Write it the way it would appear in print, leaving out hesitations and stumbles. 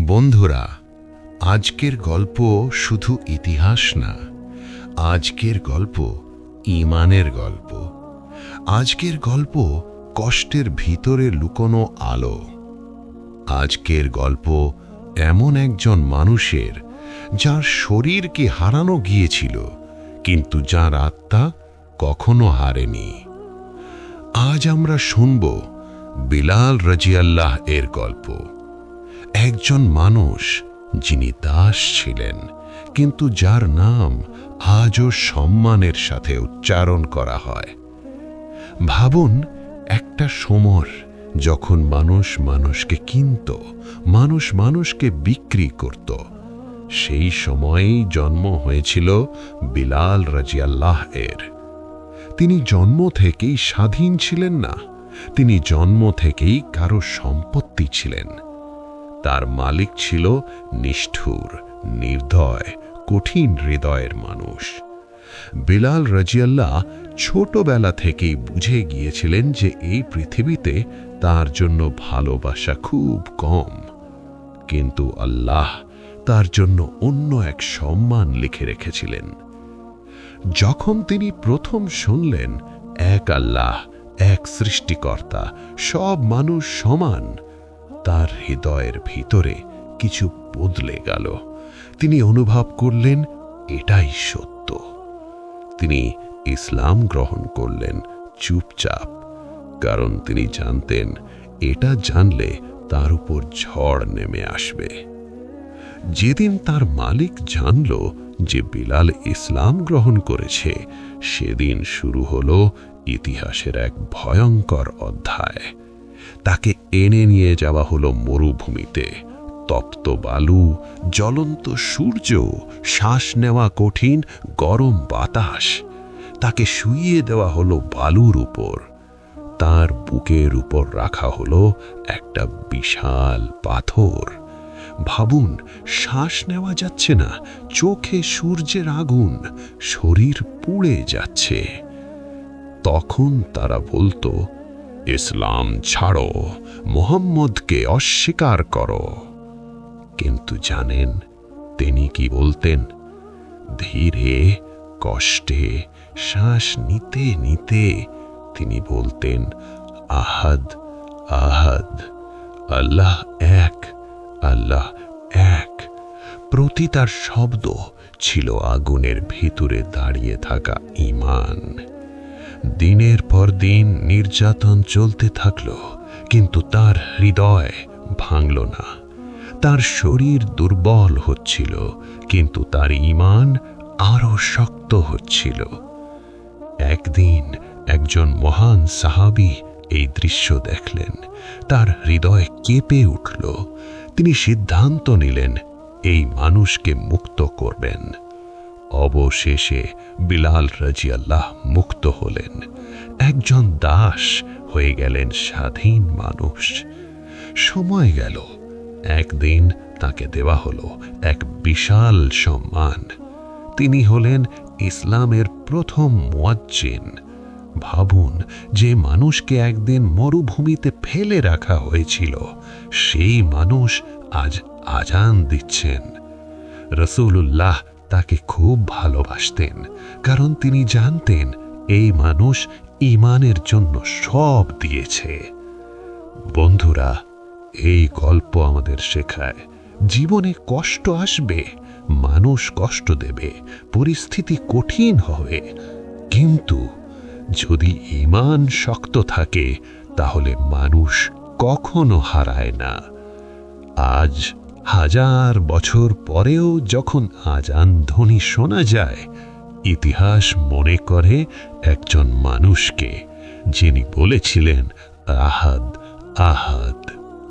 বন্ধুরা, আজকের গল্প শুধু ইতিহাস না, আজকের গল্প ঈমানের গল্প। আজকের গল্প কষ্টের ভিতরে লুকোনো আলো। আজকের গল্প এমন একজন মানুষের যার শরীরকে হারানো গিয়েছিল, কিন্তু যার আত্মা কখনো হারেনি। আজ আমরা শুনব বিলাল রাদিয়াল্লাহু এর গল্প। একজন মানুষ যিনি দাস ছিলেন, কিন্তু যার নাম আজও সম্মানের সাথে উচ্চারণ করা হয়। ভাবুন, একটা সময় যখন মানুষ মানুষকে কিনত, মানুষ মানুষকে বিক্রি করত। সেই সময়েই জন্ম হয়েছিল বিলাল রাদিয়াল্লাহু এর। তিনি জন্ম থেকেই স্বাধীন ছিলেন না, তিনি জন্ম থেকেই কারো সম্পত্তি ছিলেন। তার মালিক ছিল নিষ্ঠুর, নির্দয়, কঠিন হৃদয়ের মানুষ। বিলাল রাদিয়াল্লাহু ছোটবেলা থেকেই বুঝে গিয়েছিলেন যে এই পৃথিবীতে তার জন্য ভালোবাসা খুব কম, কিন্তু আল্লাহ তার জন্য অন্য এক সম্মান লিখে রেখেছিলেন। যখন তিনি প্রথম শুনলেন এক আল্লাহ, এক সৃষ্টিকর্তা, সব মানুষ সমান, তার হৃদয়ের ভিতরে কিছু বদলে গেল। তিনি অনুভব করলেন এটাই সত্য। তিনি ইসলাম গ্রহণ করলেন চুপচাপ, কারণ তিনি জানতেন এটা জানলে তার উপর ঝড় নেমে আসবে। যেদিন তার মালিক জানল যে বিলাল ইসলাম গ্রহণ করেছে, সেদিন শুরু হলো ইতিহাসের এক ভয়ঙ্কর অধ্যায়। তাকে এনে নিয়ে যাওয়া হলো মরুভূমিতে। তপ্ত বালু, জ্বলন্ত সূর্য, শ্বাস নেওয়া কঠিন, গরম বাতাস। তাকে শুইয়ে দেওয়া হলো বালুর উপর। তার বুকের উপর রাখা হলো একটা বিশাল পাথর। ভাবুন, শ্বাস নেওয়া যাচ্ছে না, চোখে সূর্যের আগুন, শরীর পুড়ে যাচ্ছে। তখন তারা বলতো, ইসলাম ছাড়ো, মুহাম্মদকে অস্বীকার করো। কিন্তু জানেন তিনি কি বলতেন? ধীরে কষ্টে শ্বাস নিতে নিতে তিনি বলতেন, আহাদ আহাদ, আল্লাহ এক, আল্লাহ এক। প্রতি তার শব্দ ছিল আগুনের ভিতরে দাঁড়িয়ে থাকা ঈমান। দিনের পর দিন নির্যাতন চলতে থাকল, কিন্তু তার হৃদয় ভাঙল না। তার শরীর দুর্বল হচ্ছিল, কিন্তু তার ঈমান আরো শক্ত হচ্ছিল। একদিন একজন মহান সাহাবী এই দৃশ্য দেখলেন। তার হৃদয় কেঁপে উঠল। তিনি সিদ্ধান্ত নিলেন এই মানুষকে মুক্ত করবেন। অবশেষে বিলাল রাদিয়াল্লাহু মুক্ত হলেন। একজন দাস হয়ে গেলেন স্বাধীন মানুষ। সময় গেল। একদিন তাকে দেওয়া হলো এক বিশাল সম্মান। তিনি হলেন ইসলামের প্রথম মুয়াজ্জিন। ভাবুন, যে মানুষকে একদিন মরুভূমিতে ফেলে রাখা হয়েছিল, সেই মানুষ আজ আজান দিচ্ছেন। রাসূলুল্লাহ তাকে খুব ভালোবাসতেন, কারণ তিনি জানতেন এই মানুষ ঈমানের জন্য সব দিয়েছে। বন্ধুরা, এই গল্প আমাদের শেখায় জীবনে কষ্ট আসবে, মানুষ কষ্ট দেবে, পরিস্থিতি কঠিন হবে, কিন্তু যদি ঈমান শক্ত থাকে তাহলে মানুষ কখনো হারায় না। আজ হাজার বছর পরেও যখন আজান ধ্বনি শোনা যায়, ইতিহাস মনে করে একজন মানুষকে, যিনি বলেছিলেন আহাদ আহাদ।